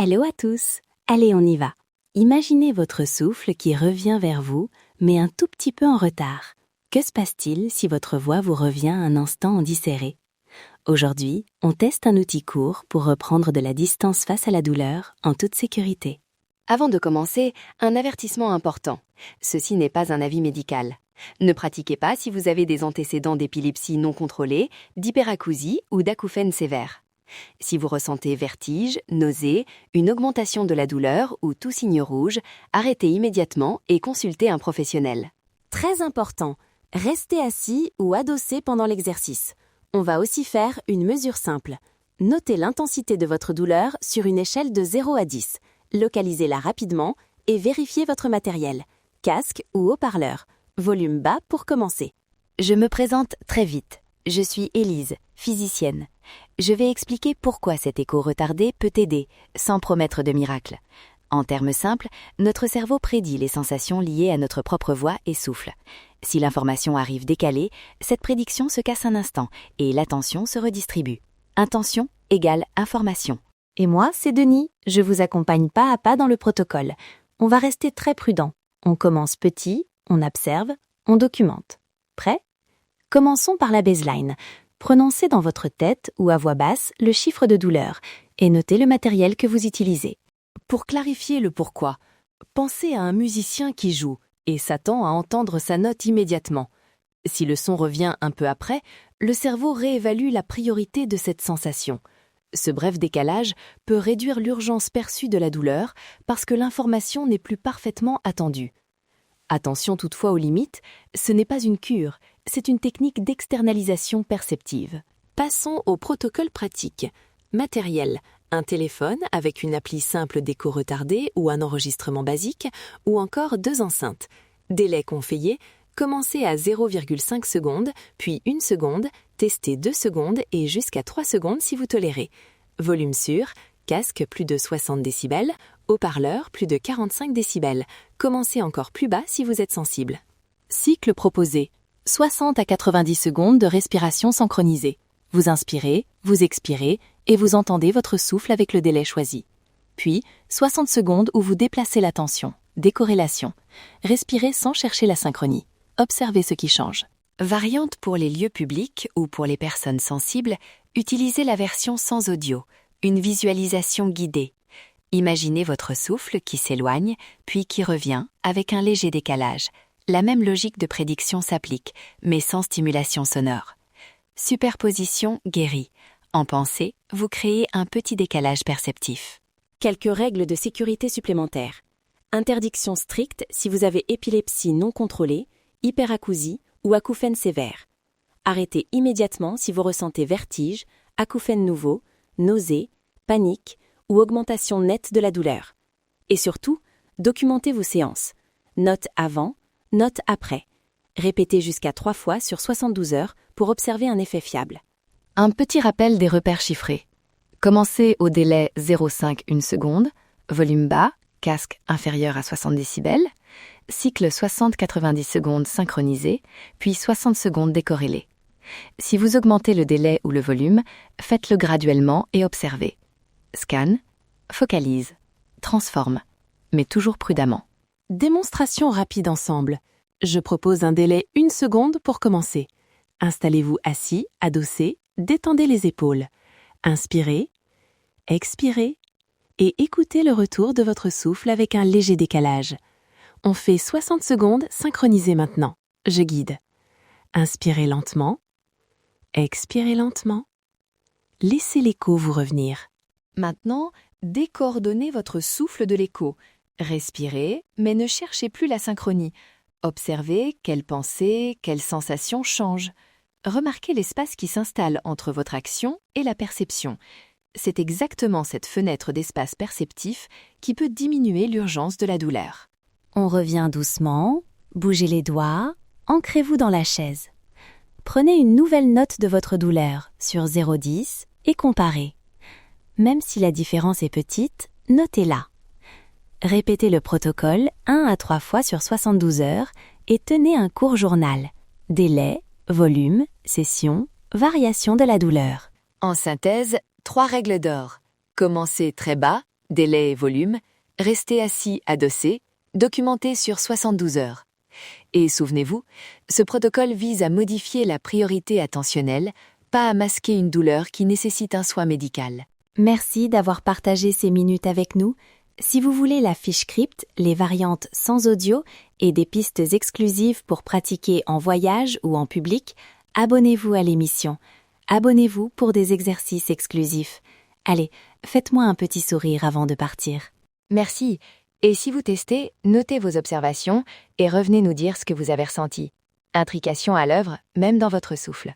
Hello à tous! Allez, on y va! Imaginez votre souffle qui revient vers vous, mais un tout petit peu en retard. Que se passe-t-il si votre voix vous revient un instant en différé? Aujourd'hui, on teste un outil court pour reprendre de la distance face à la douleur en toute sécurité. Avant de commencer, un avertissement important. Ceci n'est pas un avis médical. Ne pratiquez pas si vous avez des antécédents d'épilepsie non contrôlée, d'hyperacousie ou d'acouphènes sévères. Si vous ressentez vertige, nausées, une augmentation de la douleur ou tout signe rouge, arrêtez immédiatement et consultez un professionnel. Très important, restez assis ou adossé pendant l'exercice. On va aussi faire une mesure simple. Notez l'intensité de votre douleur sur une échelle de 0 à 10. Localisez-la rapidement et vérifiez votre matériel, casque ou haut-parleur. Volume bas pour commencer. Je me présente très vite. Je suis Élise, physicienne. Je vais expliquer pourquoi cet écho retardé peut aider, sans promettre de miracle. En termes simples, notre cerveau prédit les sensations liées à notre propre voix et souffle. Si l'information arrive décalée, cette prédiction se casse un instant et l'attention se redistribue. Intention égale information. Et moi, c'est Denis. Je vous accompagne pas à pas dans le protocole. On va rester très prudent. On commence petit, on observe, on documente. Prêt? Commençons par la baseline. Prononcez dans votre tête ou à voix basse le chiffre de douleur et notez le matériel que vous utilisez. Pour clarifier le pourquoi, pensez à un musicien qui joue et s'attend à entendre sa note immédiatement. Si le son revient un peu après, le cerveau réévalue la priorité de cette sensation. Ce bref décalage peut réduire l'urgence perçue de la douleur parce que l'information n'est plus parfaitement attendue. Attention toutefois aux limites, ce n'est pas une cure, c'est une technique d'externalisation perceptive. Passons au protocole pratique. Matériel, un téléphone avec une appli simple d'écho retardé ou un enregistrement basique, ou encore 2 enceintes. Délai confayé, commencez à 0,5 secondes, puis 1 seconde, testez 2 secondes et jusqu'à 3 secondes si vous tolérez. Volume sûr, casque plus de 60 décibels, haut-parleur plus de 45 décibels. Commencez encore plus bas si vous êtes sensible. Cycle proposé. 60 à 90 secondes de respiration synchronisée. Vous inspirez, vous expirez et vous entendez votre souffle avec le délai choisi. Puis, 60 secondes où vous déplacez l'attention. Décorrélation. Respirez sans chercher la synchronie. Observez ce qui change. Variante pour les lieux publics ou pour les personnes sensibles, utilisez la version sans audio, une visualisation guidée. Imaginez votre souffle qui s'éloigne, puis qui revient, avec un léger décalage. La même logique de prédiction s'applique, mais sans stimulation sonore. Superposition guérit. En pensée, vous créez un petit décalage perceptif. Quelques règles de sécurité supplémentaires. Interdiction stricte si vous avez épilepsie non contrôlée, hyperacousie ou acouphènes sévères. Arrêtez immédiatement si vous ressentez vertige, acouphènes nouveaux, nausées, panique ou augmentation nette de la douleur. Et surtout, documentez vos séances. Note avant, note après. Répétez jusqu'à 3 fois sur 72 heures pour observer un effet fiable. Un petit rappel des repères chiffrés. Commencez au délai 0,5 seconde, volume bas, casque inférieur à 60 décibels, cycle 60-90 secondes synchronisé, puis 60 secondes décorrélé. Si vous augmentez le délai ou le volume, faites-le graduellement et observez. Scanne, focalise, transforme, mais toujours prudemment. Démonstration rapide ensemble. Je propose un délai 1 seconde pour commencer. Installez-vous assis, adossé, détendez les épaules. Inspirez, expirez et écoutez le retour de votre souffle avec un léger décalage. On fait 60 secondes synchronisées maintenant. Je guide. Inspirez lentement, expirez lentement. Laissez l'écho vous revenir. Maintenant, décoordonnez votre souffle de l'écho. Respirez, mais ne cherchez plus la synchronie. Observez quelles pensées, quelles sensations changent. Remarquez l'espace qui s'installe entre votre action et la perception. C'est exactement cette fenêtre d'espace perceptif qui peut diminuer l'urgence de la douleur. On revient doucement, bougez les doigts, ancrez-vous dans la chaise. Prenez une nouvelle note de votre douleur sur 0,10 et comparez. Même si la différence est petite, notez-la. Répétez le protocole 1 à 3 fois sur 72 heures et tenez un court journal. Délai, volume, session, variation de la douleur. En synthèse, 3 règles d'or. Commencez très bas, délai et volume, restez assis adossé, documentez sur 72 heures. Et souvenez-vous, ce protocole vise à modifier la priorité attentionnelle, pas à masquer une douleur qui nécessite un soin médical. Merci d'avoir partagé ces minutes avec nous. Si vous voulez la fiche script, les variantes sans audio et des pistes exclusives pour pratiquer en voyage ou en public, abonnez-vous à l'émission. Abonnez-vous pour des exercices exclusifs. Allez, faites-moi un petit sourire avant de partir. Merci. Et si vous testez, notez vos observations et revenez nous dire ce que vous avez ressenti. Intrication à l'œuvre, même dans votre souffle.